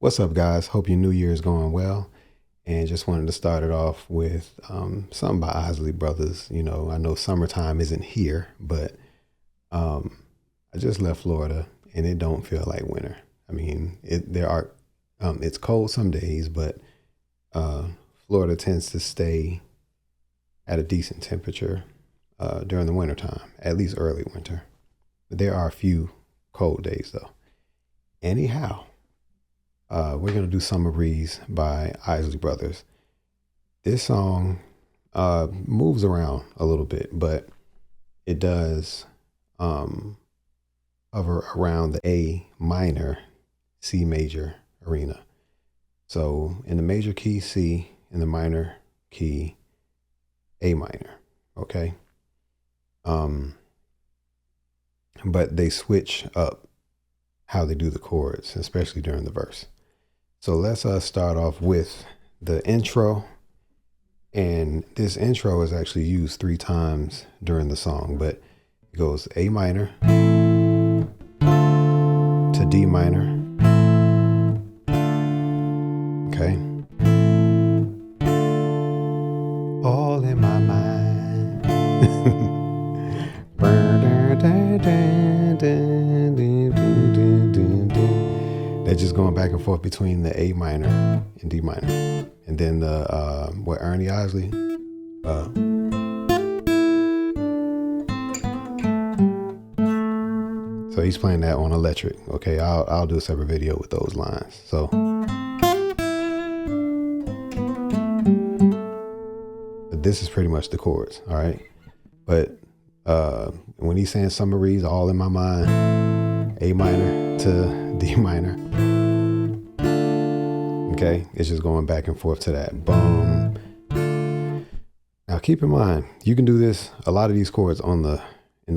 What's up, guys? Hope your new year is going well. And just wanted to start it off with something by Isley Brothers. You know, I know summertime isn't here, but I just left Florida and it don't feel like winter. I mean, it's cold some days, but Florida tends to stay at a decent temperature during the wintertime, at least early winter. But there are a few cold days though. Anyhow. We're going to do Summer Breeze by Isley Brothers. This song moves around a little bit, but it does hover around the A minor, C major arena. So in the major key, C, in the minor key, A minor, okay? But they switch up how they do the chords, especially during the verse. So let's start off with the intro. And this intro is actually used 3 times during the song, but it goes A minor to D minor. Okay. All in my mind. They're just going back and forth between the A minor and D minor. And then the, Ernie Isley, so he's playing that on electric. Okay, I'll do a separate video with those lines. So, but this is pretty much the chords, all right? But when he's saying Summer Breeze, all in my mind, A minor to D minor. Okay, it's just going back and forth to that boom. Now keep in mind, you can do this, a lot of these chords in the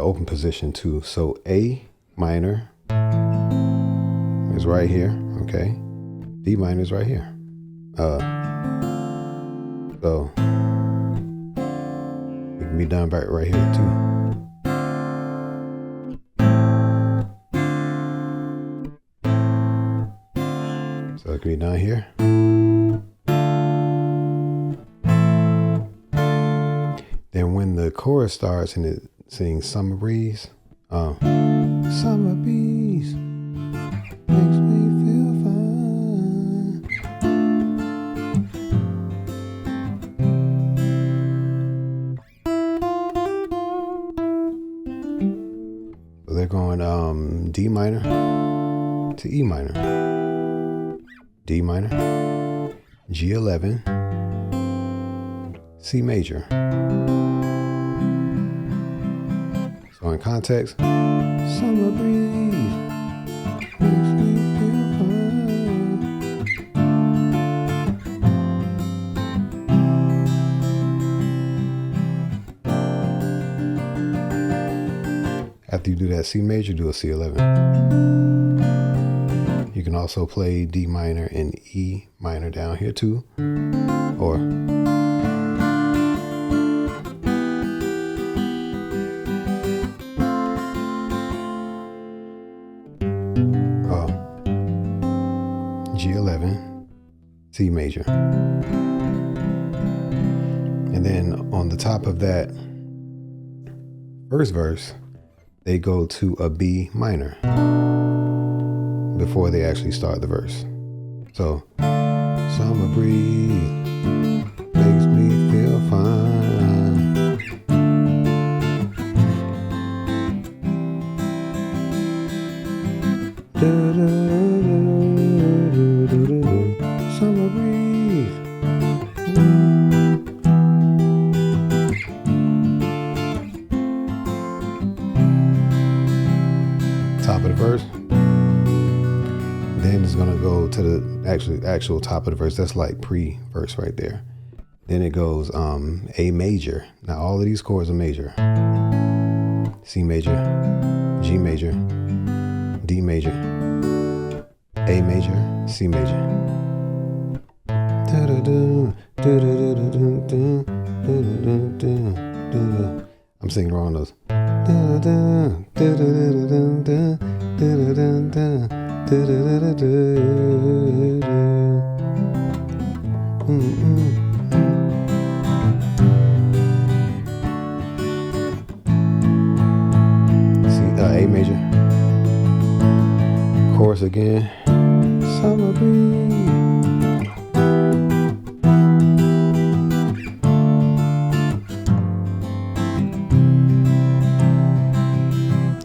open position too. So A minor is right here, okay? D minor is right here. So it can be done right here too. So it can be down here. Then when the chorus starts and it sings Summer Breeze, Summer Breeze makes me feel fine. So they're going D minor to E minor. D minor, G11, C major. So in context, Summer Breeze makes me feel fine. After you do that C major, do a C11. You can also play D minor and E minor down here too, or G11, C major. And then on the top of that first verse, they go to a B minor before they actually start the verse. So, Summer Breeze makes me feel fine. Summer Breeze. Top of the verse. Then it's gonna go to the actual top of the verse. That's like pre-verse right there. Then it goes A major. Now all of these chords are major. C major, G major, D major, A major, C major. I'm singing wrong those. verse again. Summer breeze.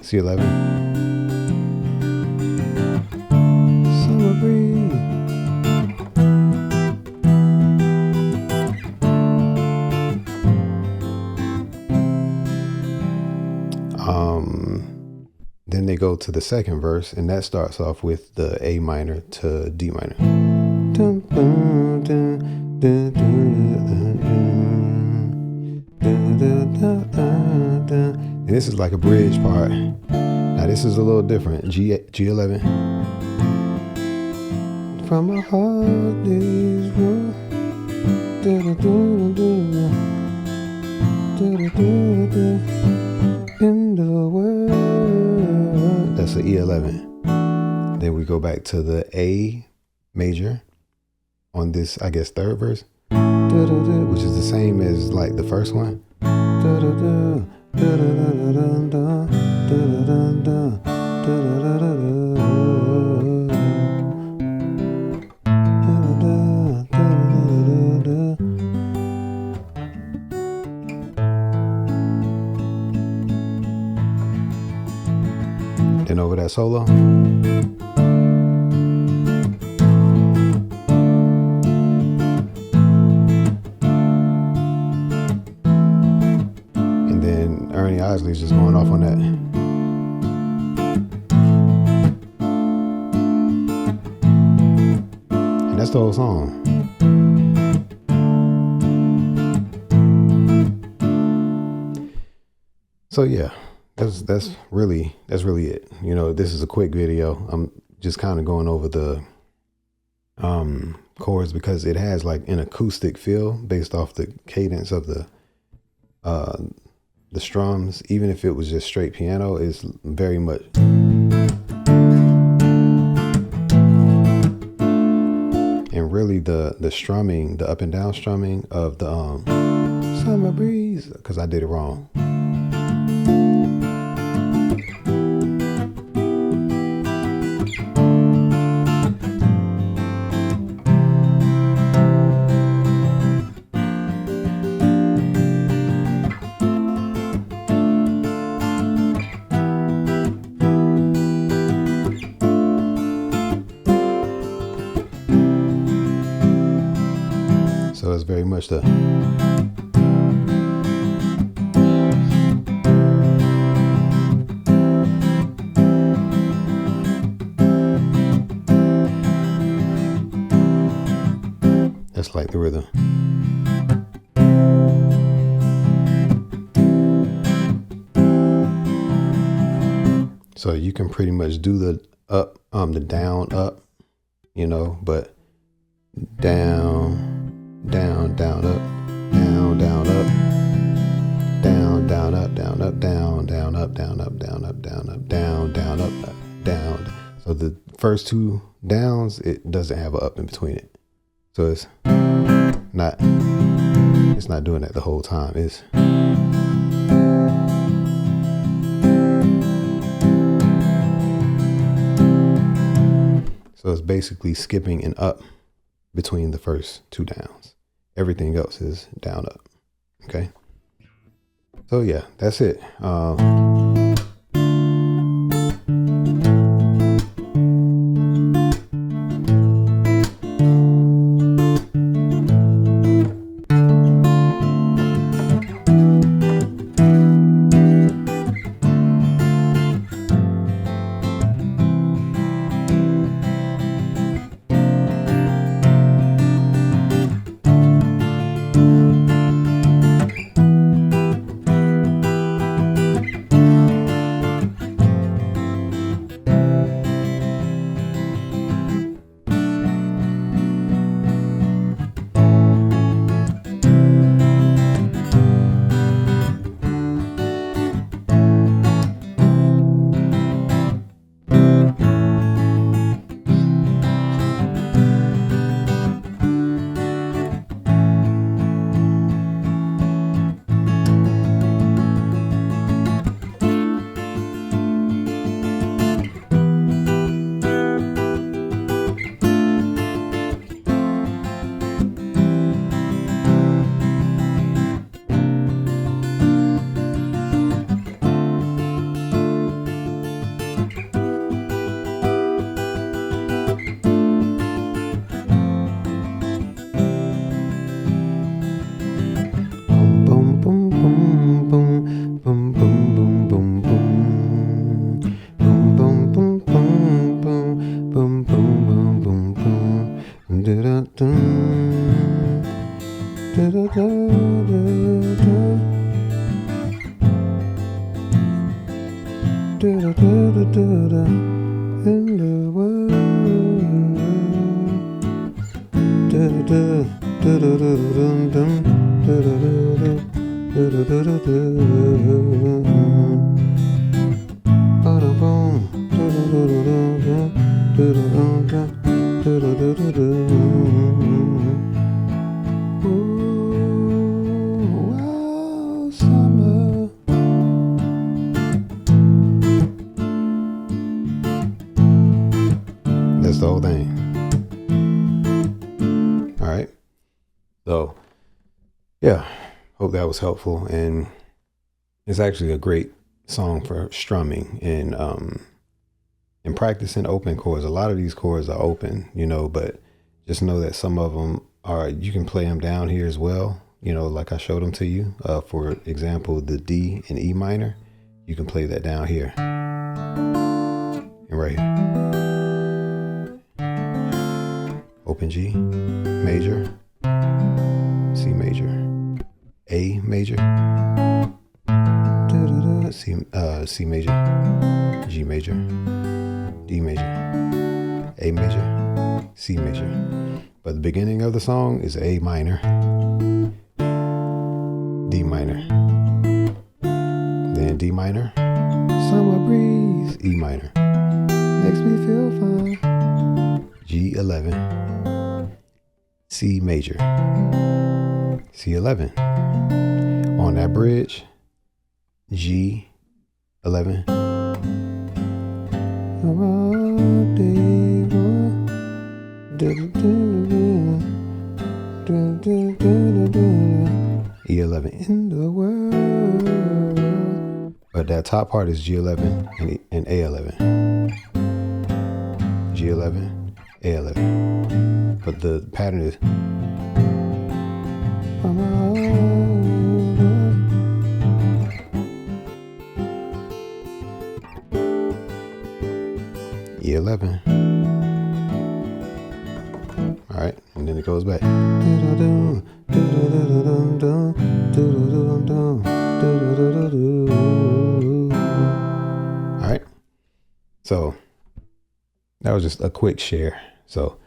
C11. Summer breeze. Then they go to the second verse, and that starts off with the A minor to D minor. And this is like a bridge part. Now this is a little different. G11. From my heart is wrong. In the world. That's an E11. Then we go back to the A major on this, I guess, third verse, which is the same as like the first one. Then over that solo. And then Isley's just going off on that. And that's the whole song. So yeah. That's really it. You know, this is a quick video. I'm just kind of going over the chords because it has like an acoustic feel based off the cadence of the strums. Even if it was just straight piano, it's very much. And really the strumming, the up and down strumming of the Summer Breeze, because I did it wrong. So it's very much the that's like the rhythm. So you can pretty much do the up, the down, up, you know, but down, down, down, up, down, down, up, down, down, up, down, up, down, down, up, down, up, down, up, down, up, down, down, up, down. So the first two downs, it doesn't have an up in between it. So it's not doing that the whole time. So it's basically skipping an up between the first two downs. Everything else is down, up. Okay. So yeah, that's it. In the world. Wow, summer. That's the whole thing. All right. So, yeah, hope that was helpful. And it's actually a great song for strumming and practicing open chords. A lot of these chords are open, but just know that some of them are, you can play them down here as well. Like I showed them to you. For example, the D and E minor, you can play that down here and right here. Open G, major, C major, A major, C major, G major, D major, A major, C major. But the beginning of the song is A minor, D minor, then D minor, summer breeze, E minor, makes me feel fine, G11, C major, C11. On that bridge, G11. E11 in the world. But that top part is G11 and A11. G11, A11. But the pattern is E11. All right, and then it goes back. All right, so that was just a quick share. So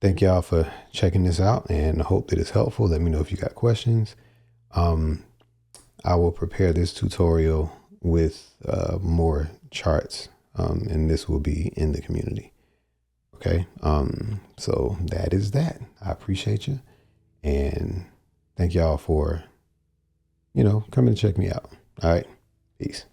thank y'all for checking this out, and I hope that it's helpful. Let me know if you got questions. I will prepare this tutorial with more charts, and this will be in the community. Okay. So that is that. I appreciate you. And thank y'all for, coming to check me out. All right. Peace.